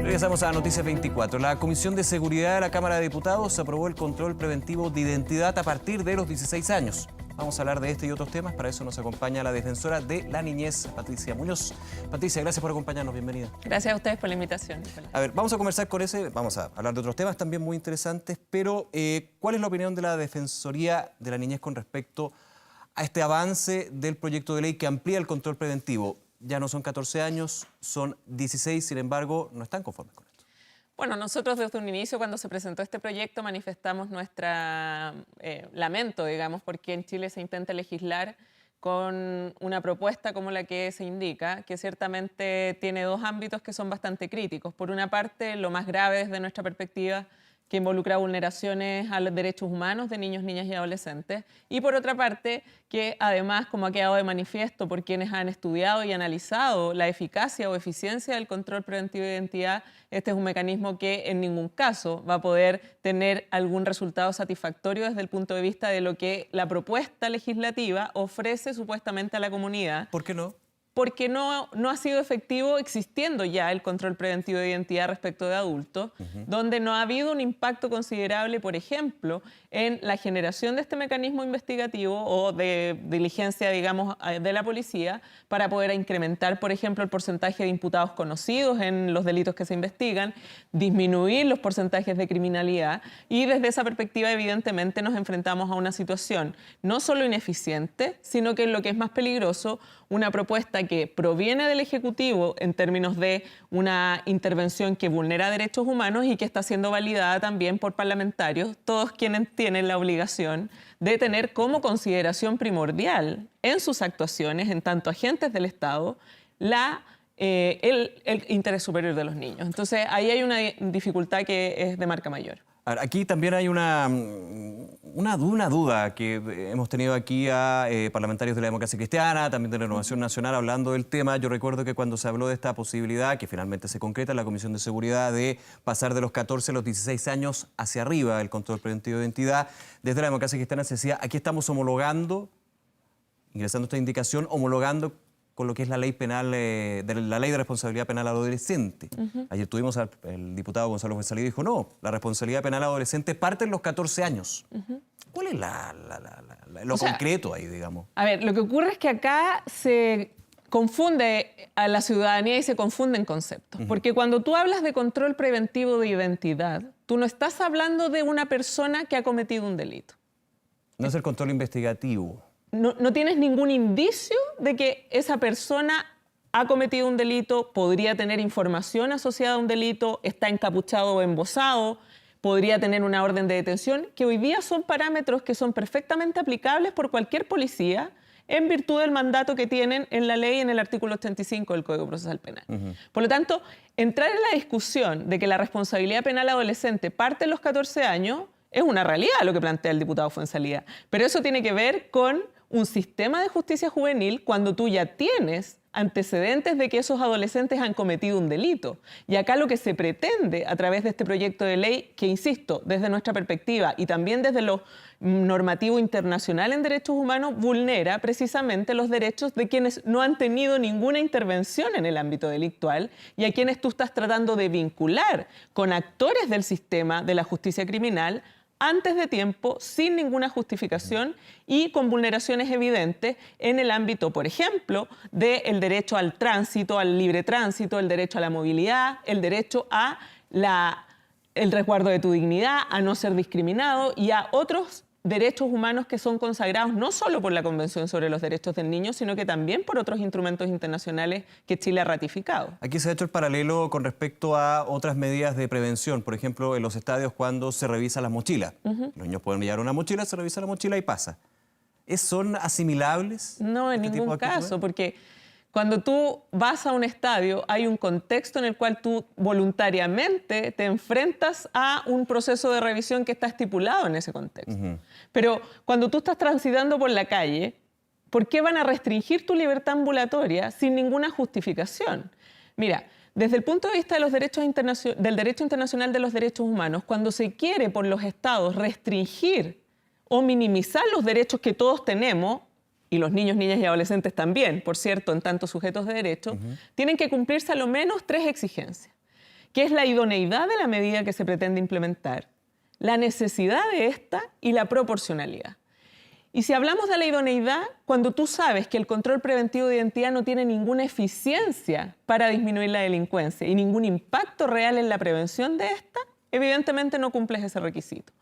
Regresamos a Noticias 24. La Comisión de Seguridad de la Cámara de Diputados aprobó el control preventivo de identidad a partir de los 16 años. Vamos a hablar de este y otros temas. Para eso nos acompaña la defensora de la niñez, Patricia Muñoz. Patricia, gracias por acompañarnos. Bienvenida. Gracias a ustedes por la invitación, Nicolás. A ver, vamos a conversar con vamos a hablar de otros temas también muy interesantes, pero ¿cuál es la opinión de la Defensoría de la Niñez con respecto a este avance del proyecto de ley que amplía el control preventivo? Ya no son 14 años, son 16, sin embargo, no están conformes con esto. Bueno, nosotros desde un inicio, cuando se presentó este proyecto, manifestamos nuestra lamento, digamos, porque en Chile se intenta legislar con una propuesta como la que se indica, que ciertamente tiene dos ámbitos que son bastante críticos. Por una parte, lo más grave desde nuestra perspectiva, que involucra vulneraciones a los derechos humanos de niños, niñas y adolescentes. Y por otra parte, que además, como ha quedado de manifiesto por quienes han estudiado y analizado la eficacia o eficiencia del control preventivo de identidad, este es un mecanismo que en ningún caso va a poder tener algún resultado satisfactorio desde el punto de vista de lo que la propuesta legislativa ofrece supuestamente a la comunidad. ¿Por qué no? Porque no ha sido efectivo existiendo ya el control preventivo de identidad respecto de adultos, donde no ha habido un impacto considerable, por ejemplo, en la generación de este mecanismo investigativo o de diligencia, digamos, de la policía para poder incrementar, por ejemplo, el porcentaje de imputados conocidos en los delitos que se investigan, disminuir los porcentajes de criminalidad y desde esa perspectiva, evidentemente, nos enfrentamos a una situación no solo ineficiente, sino que lo que es más peligroso, una propuesta que proviene del Ejecutivo en términos de una intervención que vulnera derechos humanos y que está siendo validada también por parlamentarios, todos quienes tienen la obligación de tener como consideración primordial en sus actuaciones, en tanto agentes del Estado, el interés superior de los niños. Entonces, ahí hay una dificultad que es de marca mayor. Aquí también hay una duda que hemos tenido aquí a parlamentarios de la Democracia Cristiana, también de Renovación Nacional, hablando del tema. Yo recuerdo que cuando se habló de esta posibilidad, que finalmente se concreta en la Comisión de Seguridad, de pasar de los 14 a los 16 años hacia arriba el control preventivo de identidad, desde la Democracia Cristiana se decía, aquí estamos homologando, ingresando esta indicación, homologando con lo que es la ley penal, la ley de responsabilidad penal adolescente. Ayer tuvimos al diputado Gonzalo Fuenzalida y dijo, no, la responsabilidad penal adolescente parte en los 14 años. ¿Cuál es lo concreto ahí, digamos? A ver, lo que ocurre es que acá se confunde a la ciudadanía y se confunden conceptos. Porque cuando tú hablas de control preventivo de identidad, tú no estás hablando de una persona que ha cometido un delito. No es el control investigativo. No tienes ningún indicio de que esa persona ha cometido un delito, podría tener información asociada a un delito, está encapuchado o embosado, podría tener una orden de detención, que hoy día son parámetros que son perfectamente aplicables por cualquier policía en virtud del mandato que tienen en la ley en el artículo 85 del Código Procesal Penal. Por lo tanto, entrar en la discusión de que la responsabilidad penal adolescente parte en los 14 años es una realidad lo que plantea el diputado Fuenzalida, pero eso tiene que ver con un sistema de justicia juvenil cuando tú ya tienes antecedentes de que esos adolescentes han cometido un delito. Y acá lo que se pretende a través de este proyecto de ley, que insisto, desde nuestra perspectiva y también desde lo normativo internacional en derechos humanos, vulnera precisamente los derechos de quienes no han tenido ninguna intervención en el ámbito delictual y a quienes tú estás tratando de vincular con actores del sistema de la justicia criminal antes de tiempo, sin ninguna justificación y con vulneraciones evidentes en el ámbito, por ejemplo, del derecho al tránsito, al libre tránsito, el derecho a la movilidad, el derecho a el resguardo de tu dignidad, a no ser discriminado y a otros derechos humanos que son consagrados no solo por la Convención sobre los Derechos del Niño, sino que también por otros instrumentos internacionales que Chile ha ratificado. Aquí se ha hecho el paralelo con respecto a otras medidas de prevención, por ejemplo, en los estadios cuando se revisa las mochilas. Los niños pueden llevar una mochila, se revisa la mochila y pasa. ¿Son asimilables? No, en ningún caso, porque cuando tú vas a un estadio hay un contexto en el cual tú voluntariamente te enfrentas a un proceso de revisión que está estipulado en ese contexto. Pero cuando tú estás transitando por la calle, ¿por qué van a restringir tu libertad ambulatoria sin ninguna justificación? Mira, desde el punto de vista de los derechos del derecho internacional de los derechos humanos, cuando se quiere por los estados restringir o minimizar los derechos que todos tenemos, y los niños, niñas y adolescentes también, por cierto, en tanto sujetos de derecho, tienen que cumplirse a lo menos 3 exigencias. que es la idoneidad de la medida que se pretende implementar, la necesidad de esta y la proporcionalidad. Y si hablamos de la idoneidad, cuando tú sabes que el control preventivo de identidad no tiene ninguna eficiencia para disminuir la delincuencia y ningún impacto real en la prevención de esta, evidentemente no cumples ese requisito.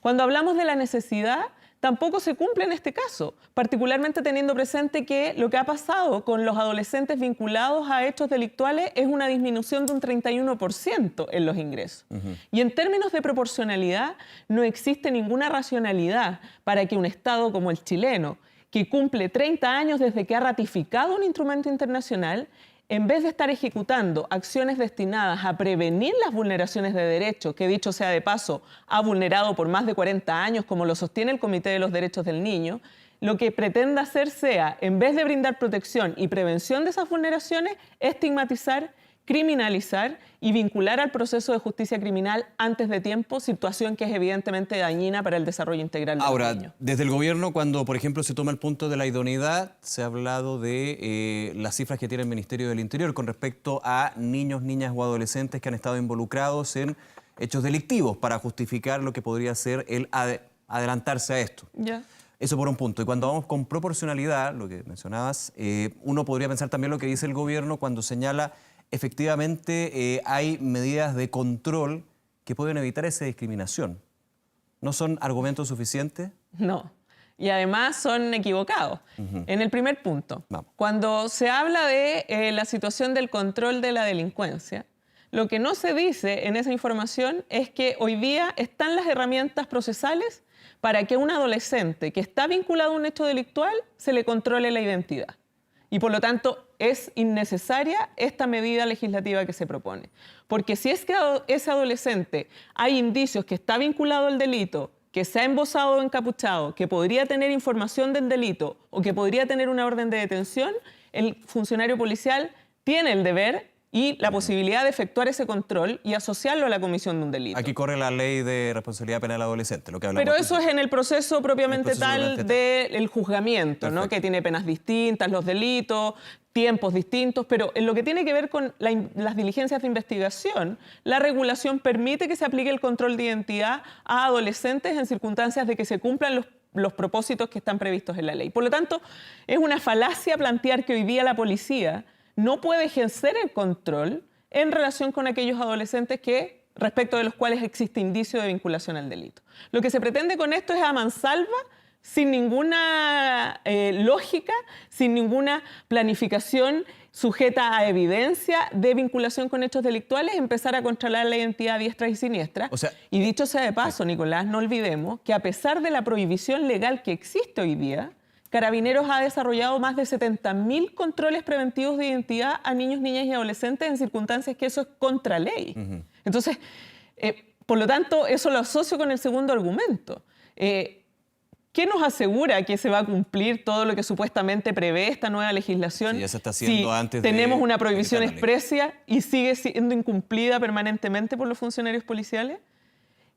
Cuando hablamos de la necesidad, tampoco se cumple en este caso, particularmente teniendo presente que lo que ha pasado con los adolescentes vinculados a hechos delictuales es una disminución de un 31% en los ingresos. Y en términos de proporcionalidad, no existe ninguna racionalidad para que un Estado como el chileno, que cumple 30 años desde que ha ratificado un instrumento internacional, en vez de estar ejecutando acciones destinadas a prevenir las vulneraciones de derechos, que dicho sea de paso, ha vulnerado por más de 40 años, como lo sostiene el Comité de los Derechos del Niño, lo que pretende hacer sea, en vez de brindar protección y prevención de esas vulneraciones, estigmatizar, criminalizar y vincular al proceso de justicia criminal antes de tiempo, situación que es evidentemente dañina para el desarrollo integral de los niños. Ahora, desde el gobierno, cuando, por ejemplo, se toma el punto de la idoneidad, se ha hablado de las cifras que tiene el Ministerio del Interior con respecto a niños, niñas o adolescentes que han estado involucrados en hechos delictivos para justificar lo que podría ser el adelantarse a esto. Ya. Eso por un punto. Y cuando vamos con proporcionalidad, lo que mencionabas, uno podría pensar también lo que dice el gobierno cuando señala efectivamente hay medidas de control que pueden evitar esa discriminación. ¿No son argumentos suficientes? No. Y además son equivocados. En el primer punto, Vamos. cuando se habla de la situación del control de la delincuencia, lo que no se dice en esa información es que hoy día están las herramientas procesales para que un adolescente que está vinculado a un hecho delictual se le controle la identidad. Y por lo tanto es innecesaria esta medida legislativa que se propone. Porque si es que ese adolescente hay indicios que está vinculado al delito, que se ha embosado o encapuchado, que podría tener información del delito o que podría tener una orden de detención, el funcionario policial tiene el deber y la posibilidad de efectuar ese control y asociarlo a la comisión de un delito. Aquí corre la ley de responsabilidad penal adolescente, lo que hablamos. Pero eso es en el proceso propiamente tal del juzgamiento, Perfecto. ¿no? Que tiene penas distintas, los delitos, tiempos distintos, pero en lo que tiene que ver con las diligencias de investigación, la regulación permite que se aplique el control de identidad a adolescentes en circunstancias de que se cumplan los propósitos que están previstos en la ley. Por lo tanto, es una falacia plantear que hoy día la policía no puede ejercer el control en relación con aquellos adolescentes respecto de los cuales existe indicio de vinculación al delito. Lo que se pretende con esto es a mansalva, sin ninguna lógica, sin ninguna planificación sujeta a evidencia de vinculación con hechos delictuales, empezar a controlar la identidad a diestra y siniestra. O sea, y dicho sea de paso, Nicolás, no olvidemos que a pesar de la prohibición legal que existe hoy día, Carabineros ha desarrollado más de 70.000 controles preventivos de identidad a niños, niñas y adolescentes en circunstancias que eso es contra ley. Entonces, por lo tanto, eso lo asocio con el segundo argumento. ¿Qué nos asegura que se va a cumplir todo lo que supuestamente prevé esta nueva legislación? Sí, ya se está haciendo antes de tenemos una prohibición aplicar la ley. expresa y sigue siendo incumplida permanentemente por los funcionarios policiales.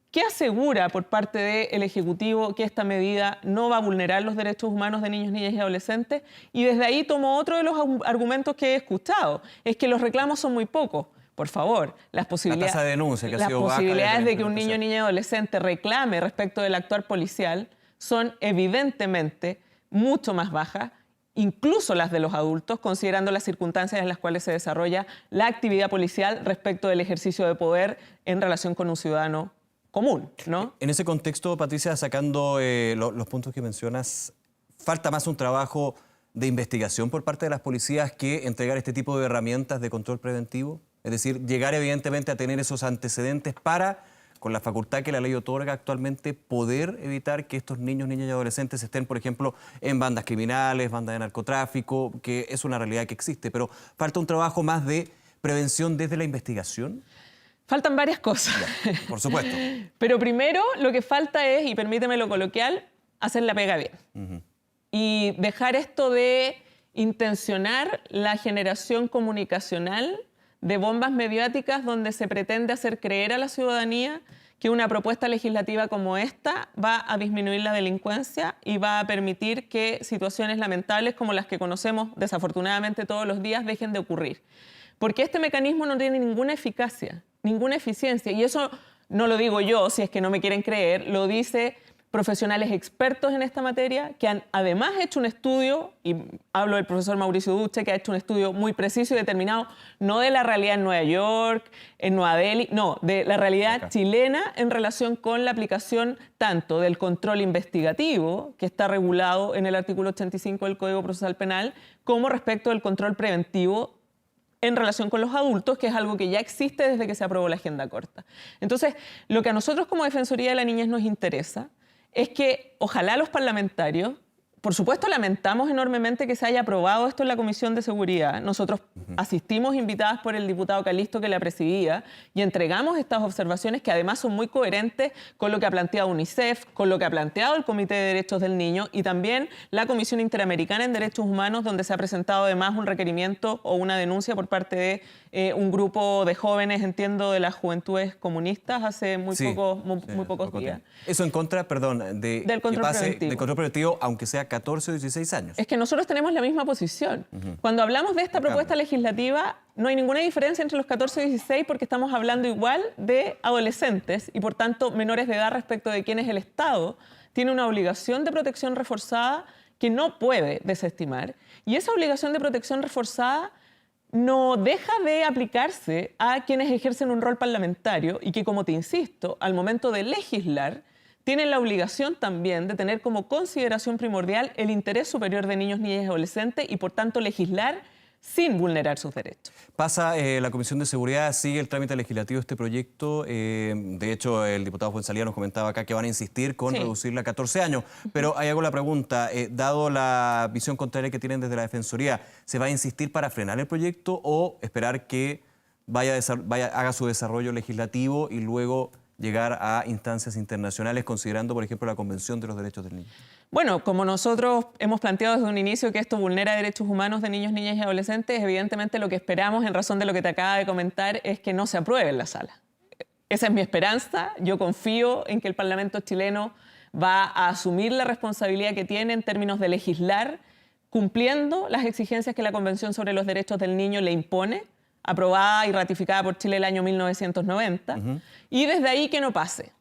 ¿Qué asegura por parte del Ejecutivo que esta medida no va a vulnerar los derechos humanos de niños, niñas y adolescentes? Y desde ahí tomo otro de los argumentos que he escuchado, es que los reclamos son muy pocos. Por favor, las posibilidades, tasa de denuncia que ha las sido baja posibilidades desde de que un niño, niña y adolescente reclame respecto del actuar policial son evidentemente mucho más bajas, incluso las de los adultos, considerando las circunstancias en las cuales se desarrolla la actividad policial respecto del ejercicio de poder en relación con un ciudadano común, ¿no? En ese contexto, Patricia, sacando los puntos que mencionas, ¿falta más un trabajo de investigación por parte de las policías que entregar este tipo de herramientas de control preventivo? Es decir, llegar evidentemente a tener esos antecedentes para, con la facultad que la ley otorga actualmente, poder evitar que estos niños, niñas y adolescentes estén, por ejemplo, en bandas criminales, bandas de narcotráfico, que es una realidad que existe. Pero falta un trabajo más de prevención desde la investigación. Faltan varias cosas. Ya, por supuesto. Pero primero lo que falta es, y permíteme lo coloquial, hacer la pega bien. Y dejar esto de intencionar la generación comunicacional de bombas mediáticas donde se pretende hacer creer a la ciudadanía que una propuesta legislativa como esta va a disminuir la delincuencia y va a permitir que situaciones lamentables como las que conocemos desafortunadamente todos los días dejen de ocurrir. Porque este mecanismo no tiene ninguna eficacia ninguna eficiencia. Y eso no lo digo yo, si es que no me quieren creer, lo dice profesionales expertos en esta materia que han además hecho un estudio, y hablo del profesor Mauricio Duche, que ha hecho un estudio muy preciso y determinado, no de la realidad en Nueva York, en Nueva Delhi, no, de la realidad chilena en relación con la aplicación tanto del control investigativo, que está regulado en el artículo 85 del Código Procesal Penal, como respecto del control preventivo en relación con los adultos, que es algo que ya existe desde que se aprobó la agenda corta. Entonces, lo que a nosotros como Defensoría de la Niñez nos interesa es que ojalá los parlamentarios, por supuesto lamentamos enormemente que se haya aprobado esto en la Comisión de Seguridad. Nosotros asistimos invitadas por el diputado Calisto que la presidía y entregamos estas observaciones que además son muy coherentes con lo que ha planteado UNICEF, con lo que ha planteado el Comité de Derechos del Niño y también la Comisión Interamericana en Derechos Humanos, donde se ha presentado además un requerimiento o una denuncia por parte de un grupo de jóvenes, entiendo, de las juventudes comunistas hace muy pocos días. Eso en contra, perdón, del control preventivo. Del control preventivo, aunque sea 14 o 16 años. Es que nosotros tenemos la misma posición. Cuando hablamos de esta propuesta legislativa, no hay ninguna diferencia entre los 14 y 16 porque estamos hablando igual de adolescentes y, por tanto, menores de edad respecto de quienes el Estado tiene una obligación de protección reforzada que no puede desestimar. Y esa obligación de protección reforzada no deja de aplicarse a quienes ejercen un rol parlamentario y que, como te insisto, al momento de legislar, tienen la obligación también de tener como consideración primordial el interés superior de niños, niñas y adolescentes y, por tanto, legislar sin vulnerar sus derechos. Pasa la Comisión de Seguridad, sigue el trámite legislativo de este proyecto. De hecho, el diputado Fuenzalía nos comentaba acá que van a insistir con reducirla a 14 años. Pero ahí hago la pregunta, dado la visión contraria que tienen desde la Defensoría, ¿se va a insistir para frenar el proyecto o esperar que haga su desarrollo legislativo y luego llegar a instancias internacionales, considerando, por ejemplo, la Convención de los Derechos del Niño? Bueno, como nosotros hemos planteado desde un inicio que esto vulnera derechos humanos de niños, niñas y adolescentes, evidentemente lo que esperamos, en razón de lo que te acaba de comentar, es que no se apruebe en la sala. Esa es mi esperanza. Yo confío en que el Parlamento chileno va a asumir la responsabilidad que tiene en términos de legislar, cumpliendo las exigencias que la Convención sobre los Derechos del Niño le impone, aprobada y ratificada por Chile el año 1990, y desde ahí que no pase.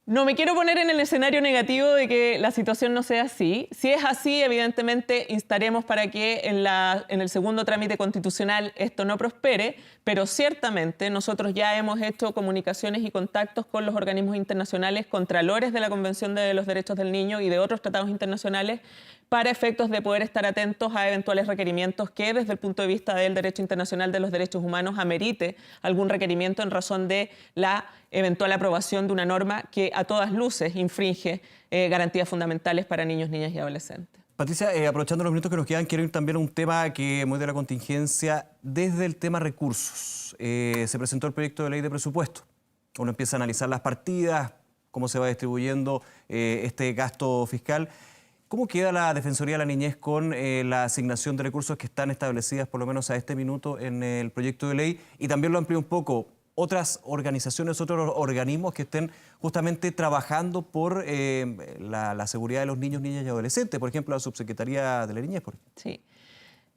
No me quiero poner en el escenario negativo de que la situación no sea así. Si es así, evidentemente instaremos para que en el segundo trámite constitucional esto no prospere, pero ciertamente nosotros ya hemos hecho comunicaciones y contactos con los organismos internacionales, contralores de la Convención de los Derechos del Niño y de otros tratados internacionales, para efectos de poder estar atentos a eventuales requerimientos que desde el punto de vista del derecho internacional de los derechos humanos amerite algún requerimiento en razón de la eventual aprobación de una norma que a todas luces infringe garantías fundamentales para niños, niñas y adolescentes. Patricia, aprovechando los minutos que nos quedan, quiero ir también a un tema que muy de la contingencia, desde el tema recursos. Se presentó el proyecto de ley de presupuesto. Uno empieza a analizar las partidas, cómo se va distribuyendo este gasto fiscal. ¿Cómo queda la Defensoría de la Niñez con la asignación de recursos que están establecidas por lo menos a este minuto en el proyecto de ley? Y también lo amplío un poco, otras organizaciones, otros organismos que estén justamente trabajando por la seguridad de los niños, niñas y adolescentes, por ejemplo, la Subsecretaría de la Niñez. Sí.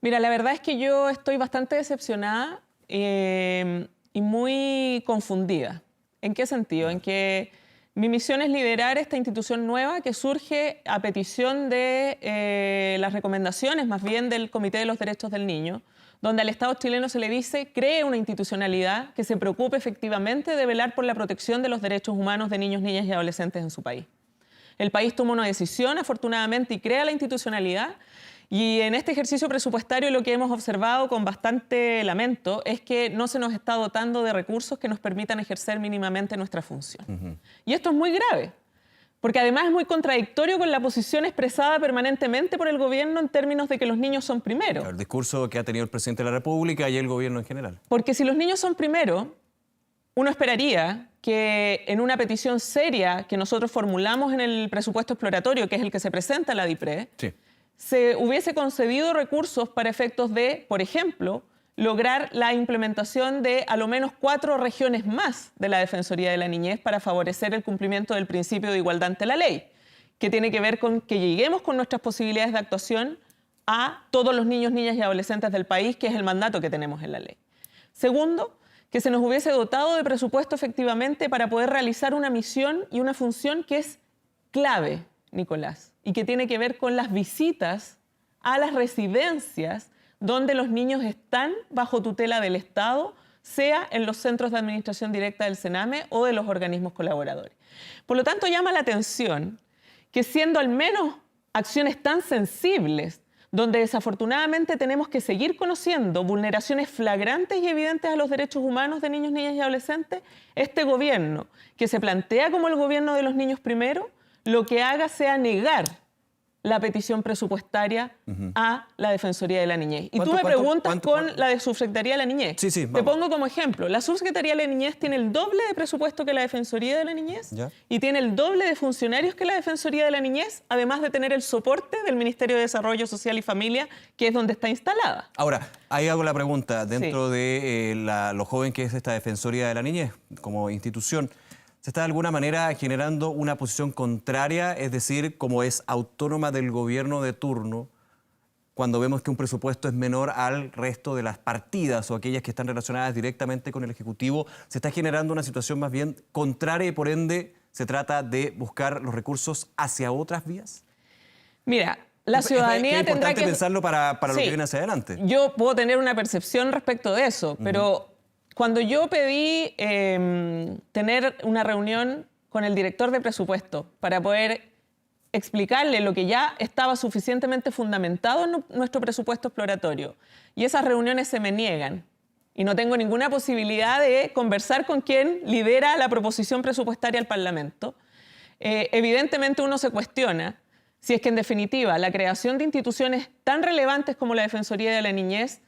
Mira, la verdad es que yo estoy bastante decepcionada y muy confundida. ¿En qué sentido? En que mi misión es liderar esta institución nueva que surge a petición de las recomendaciones, más bien del Comité de los Derechos del Niño, donde al Estado chileno se le dice cree una institucionalidad que se preocupe efectivamente de velar por la protección de los derechos humanos de niños, niñas y adolescentes en su país. El país toma una decisión, afortunadamente, y crea la institucionalidad. Y en este ejercicio presupuestario lo que hemos observado con bastante lamento es que no se nos está dotando de recursos que nos permitan ejercer mínimamente nuestra función. Y esto es muy grave, porque además es muy contradictorio con la posición expresada permanentemente por el gobierno en términos de que los niños son primero. El discurso que ha tenido el presidente de la República y el gobierno en general. Porque si los niños son primero, uno esperaría que en una petición seria que nosotros formulamos en el presupuesto exploratorio, que es el que se presenta a la DIPRE, se hubiese concedido recursos para efectos de, por ejemplo, lograr la implementación de a lo menos 4 regiones más de la Defensoría de la Niñez para favorecer el cumplimiento del principio de igualdad ante la ley, que tiene que ver con que lleguemos con nuestras posibilidades de actuación a todos los niños, niñas y adolescentes del país, que es el mandato que tenemos en la ley. Segundo, que se nos hubiese dotado de presupuesto efectivamente para poder realizar una misión y una función que es clave, Nicolás, y que tiene que ver con las visitas a las residencias donde los niños están bajo tutela del Estado, sea en los centros de administración directa del Sename o de los organismos colaboradores. Por lo tanto, llama la atención que siendo al menos acciones tan sensibles, donde desafortunadamente tenemos que seguir conociendo vulneraciones flagrantes y evidentes a los derechos humanos de niños, niñas y adolescentes, este gobierno, que se plantea como el gobierno de los niños primero, lo que haga sea negar la petición presupuestaria a la Defensoría de la Niñez. Y tú me preguntas con la de Subsecretaría de la Niñez. Sí, sí, te pongo como ejemplo. La Subsecretaría de la Niñez tiene el doble de presupuesto que la Defensoría de la Niñez y tiene el doble de funcionarios que la Defensoría de la Niñez, además de tener el soporte del Ministerio de Desarrollo Social y Familia, que es donde está instalada. Ahora, ahí hago la pregunta, dentro de lo joven que es esta Defensoría de la Niñez como institución, ¿se está de alguna manera generando una posición contraria, es decir, como es autónoma del gobierno de turno, cuando vemos que un presupuesto es menor al resto de las partidas o aquellas que están relacionadas directamente con el Ejecutivo? ¿Se está generando una situación más bien contraria y por ende se trata de buscar los recursos hacia otras vías? Mira, la ciudadanía es tendrá importante pensarlo para lo que viene hacia adelante. Yo puedo tener una percepción respecto de eso, pero cuando yo pedí tener una reunión con el director de presupuesto para poder explicarle lo que ya estaba suficientemente fundamentado en nuestro presupuesto exploratorio, y esas reuniones se me niegan, y no tengo ninguna posibilidad de conversar con quien lidera la proposición presupuestaria al Parlamento, evidentemente uno se cuestiona si es que en definitiva la creación de instituciones tan relevantes como la Defensoría de la Niñez,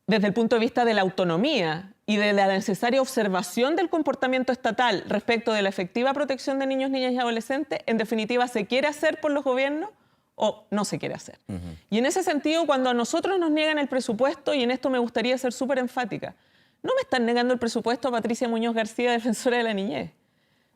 desde el punto de vista de la autonomía y de la necesaria observación del comportamiento estatal respecto de la efectiva protección de niños, niñas y adolescentes, en definitiva, ¿se quiere hacer por los gobiernos o no se quiere hacer? Y en ese sentido, cuando a nosotros nos niegan el presupuesto, y en esto me gustaría ser súper enfática, no me están negando el presupuesto a Patricia Muñoz García, defensora de la niñez.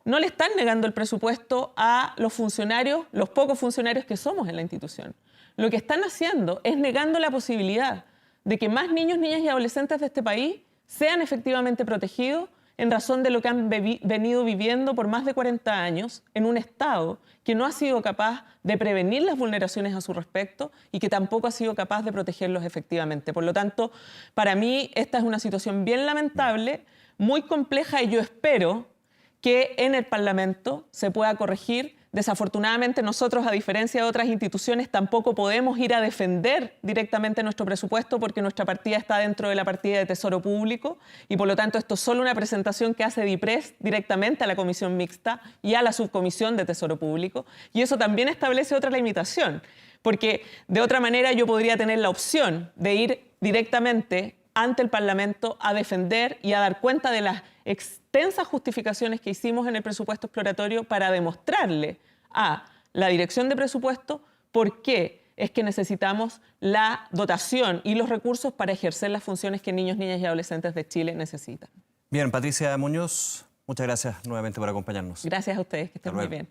No le están negando el presupuesto a los funcionarios, los pocos funcionarios que somos en la institución. Lo que están haciendo es negando la posibilidad de que más niños, niñas y adolescentes de este país sean efectivamente protegidos en razón de lo que han venido viviendo por más de 40 años en un Estado que no ha sido capaz de prevenir las vulneraciones a su respecto y que tampoco ha sido capaz de protegerlos efectivamente. Por lo tanto, para mí esta es una situación bien lamentable, muy compleja, y yo espero que en el Parlamento se pueda corregir. Desafortunadamente nosotros, a diferencia de otras instituciones, tampoco podemos ir a defender directamente nuestro presupuesto porque nuestra partida está dentro de la partida de Tesoro Público y por lo tanto esto es solo una presentación que hace DIPRES directamente a la Comisión Mixta y a la Subcomisión de Tesoro Público, y eso también establece otra limitación, porque de otra manera yo podría tener la opción de ir directamente ante el Parlamento a defender y a dar cuenta de las extensas justificaciones que hicimos en el presupuesto exploratorio para demostrarle a la Dirección de Presupuesto por qué es que necesitamos la dotación y los recursos para ejercer las funciones que niños, niñas y adolescentes de Chile necesitan. Bien, Patricia Muñoz, muchas gracias nuevamente por acompañarnos. Gracias a ustedes, que estén muy bien.